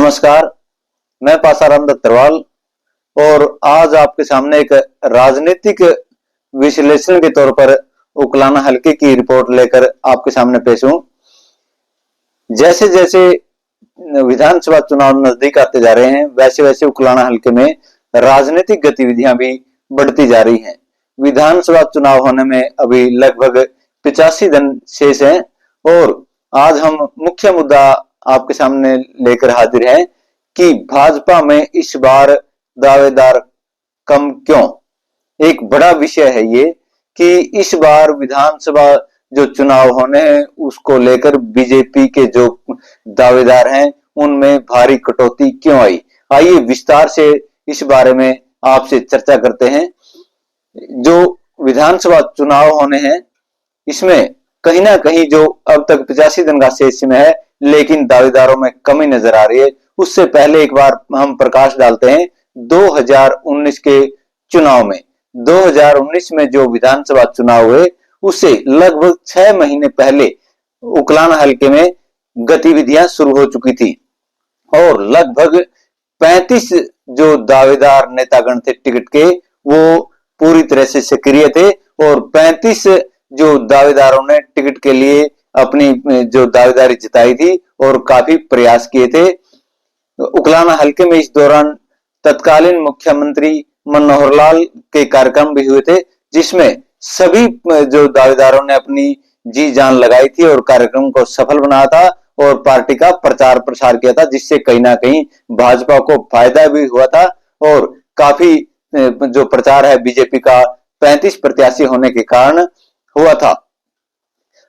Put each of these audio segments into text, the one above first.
नमस्कार, मैं पासाराम दत्तरवाल और आज आपके सामने एक राजनीतिक विश्लेषण के तौर पर उकलाना हलके की रिपोर्ट लेकर आपके सामने पेश हूं। जैसे जैसे विधानसभा चुनाव नजदीक आते जा रहे हैं, वैसे वैसे उकलाना हलके में राजनीतिक गतिविधियां भी बढ़ती जा रही हैं। विधानसभा चुनाव होने में अभी लगभग 85 दिन शेष हैं और आज हम मुख्य मुद्दा आपके सामने लेकर हाजिर हैं कि भाजपा में इस बार दावेदार कम क्यों। एक बड़ा विषय है ये कि इस बार विधानसभा जो चुनाव होने हैं उसको लेकर बीजेपी के जो दावेदार हैं उनमें भारी कटौती क्यों आई। आइए विस्तार से इस बारे में आपसे चर्चा करते हैं। जो विधानसभा चुनाव होने हैं इसमें कहीं ना कहीं जो अब तक 85 दिन का शेष समय है, लेकिन दावेदारों में कमी नजर आ रही है। उससे पहले एक बार हम प्रकाश डालते हैं 2019 के चुनाव में। 2019 में जो विधानसभा चुनाव हुए उससे लगभग 6 महीने पहले उकलाना हलके में गतिविधियां शुरू हो चुकी थी और लगभग 35 जो दावेदार नेतागण थे टिकट के वो पूरी तरह से सक्रिय थे और 35 जो दावेदारों ने टिकट के लिए अपनी जो दावेदारी जताई थी और काफी प्रयास किए थे। उकलाना हलके में इस दौरान तत्कालीन मुख्यमंत्री मनोहर लाल के कार्यक्रम भी हुए थे, जिसमें सभी जो दावेदारों ने अपनी जी जान लगाई थी और कार्यक्रम को सफल बनाया था और पार्टी का प्रचार प्रसार किया था, जिससे कहीं ना कहीं भाजपा को फायदा भी हुआ था और काफी जो प्रचार है बीजेपी का 35 प्रत्याशी होने के कारण हुआ था,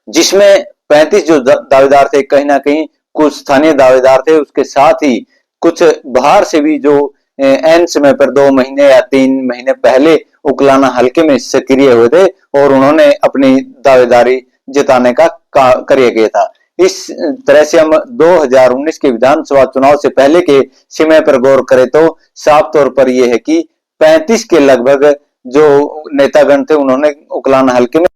जिसमें 35 जो दावेदार थे कहीं ना कहीं कुछ स्थानीय दावेदार थे, उसके साथ ही कुछ बाहर से भी जो एन समय पर 2 महीने या 3 महीने पहले उकलाना हलके में सक्रिय हुए थे और उन्होंने अपनी दावेदारी जताने का कार्य किया था। इस तरह से हम 2019 के विधानसभा चुनाव से पहले के समय पर गौर करें तो साफ तौर पर यह है कि 35 के लगभग जो नेतागण थे उन्होंने उकलाना हलके में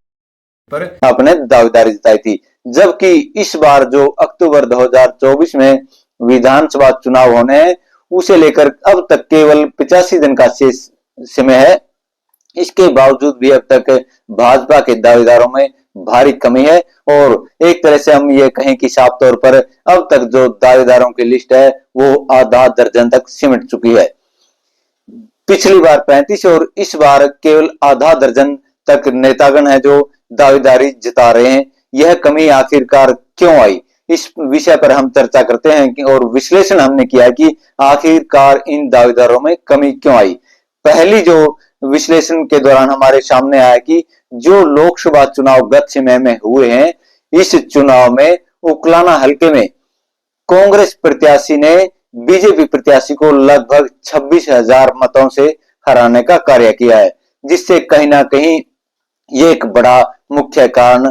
पर अपने दावेदारी जताई थी। जबकि इस बार जो अक्टूबर 2024 में विधानसभा चुनाव होने हैं उसे लेकर अब तक केवल 85 दिन का शेष समय है। इसके बावजूद भी अब तक भाजपा के दावेदारों में भारी कमी है और एक तरह से हम ये कहें कि साफ तौर पर अब तक जो दावेदारों की लिस्ट है वो आधा दर्जन तक सिमट चुकी है। पिछली बार 35 और इस बार केवल आधा दर्जन तक नेतागण है जो दावेदारी जता रहे हैं। यह कमी आखिरकार क्यों आई, इस विषय पर हम चर्चा करते हैं और विश्लेषण हमने किया कि आखिरकार इन दावेदारों में कमी क्यों आई। पहली जो विश्लेषण के दौरान हमारे सामने आया कि जो लोकसभा चुनाव गत समय में हुए हैं, इस चुनाव में उकलाना हलके में कांग्रेस प्रत्याशी ने बीजेपी प्रत्याशी को लगभग 26,000 मतों से हराने का कार्य किया है, जिससे कहीं ना कहीं ये एक बड़ा मुख्य कारण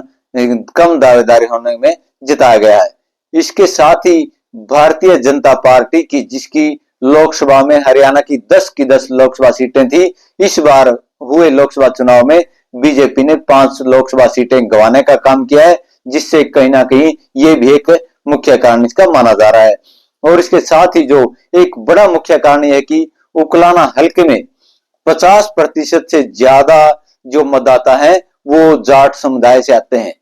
कम दावेदारी होने में जताया गया है। इसके साथ ही भारतीय जनता पार्टी की जिसकी लोकसभा में हरियाणा की 10 की 10 लोकसभा सीटें थी, इस बार हुए लोकसभा चुनाव में बीजेपी ने 5 लोकसभा सीटें गंवाने का काम किया है, जिससे कहीं ना कहीं ये भी एक मुख्य कारण इसका माना जा रहा है। और इसके साथ ही जो एक बड़ा मुख्य कारण यह है कि उकलाना हलके में 50% से ज्यादा जो मतदाता है वो जाट समुदाय से आते हैं,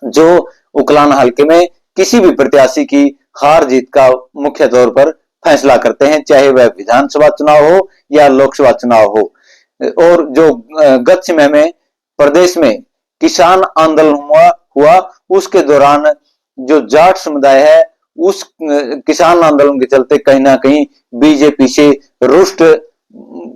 जो उकलाना हलके में किसी भी प्रत्याशी की हार जीत का मुख्य तौर पर फैसला करते हैं, चाहे वह विधानसभा चुनाव हो या लोकसभा चुनाव हो। और जो गत समय में प्रदेश में किसान आंदोलन हुआ उसके दौरान जो जाट समुदाय है उस किसान आंदोलन के चलते कहीं ना कहीं बीजेपी से रुष्ट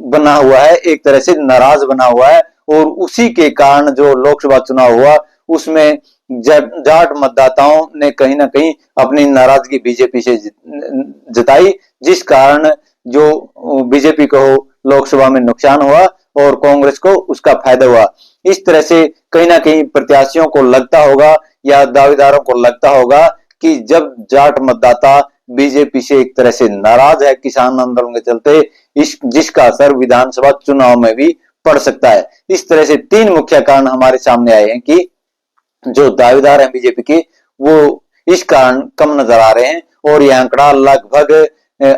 बना हुआ है, एक तरह से नाराज बना हुआ है और उसी के कारण जो लोकसभा चुनाव हुआ उसमें जाट मतदाताओं ने कहीं ना कहीं अपनी नाराजगी बीजेपी से जताई, जिस कारण जो बीजेपी को लोकसभा में नुकसान हुआ और कांग्रेस को उसका फायदा हुआ। इस तरह से कहीं ना कहीं प्रत्याशियों को लगता होगा या दावेदारों को लगता होगा कि जब जाट मतदाता बीजेपी से एक तरह से नाराज है किसान आंदोलन के चलते, जिसका असर विधानसभा चुनाव में भी पड़ सकता है। इस तरह से 3 मुख्य कारण हमारे सामने आए हैं कि जो दावेदार हैं बीजेपी के वो इस कारण कम नजर आ रहे हैं और यह आंकड़ा लगभग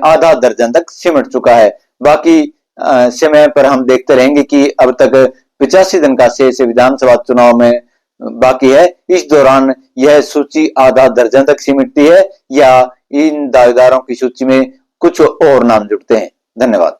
आधा दर्जन तक सिमट चुका है। बाकी समय पर हम देखते रहेंगे कि अब तक 85 दिन का शेष विधानसभा चुनाव में बाकी है। इस दौरान यह सूची आधा दर्जन तक सिमटती है या इन दावेदारों की सूची में कुछ और नाम जुड़ते हैं। धन्यवाद।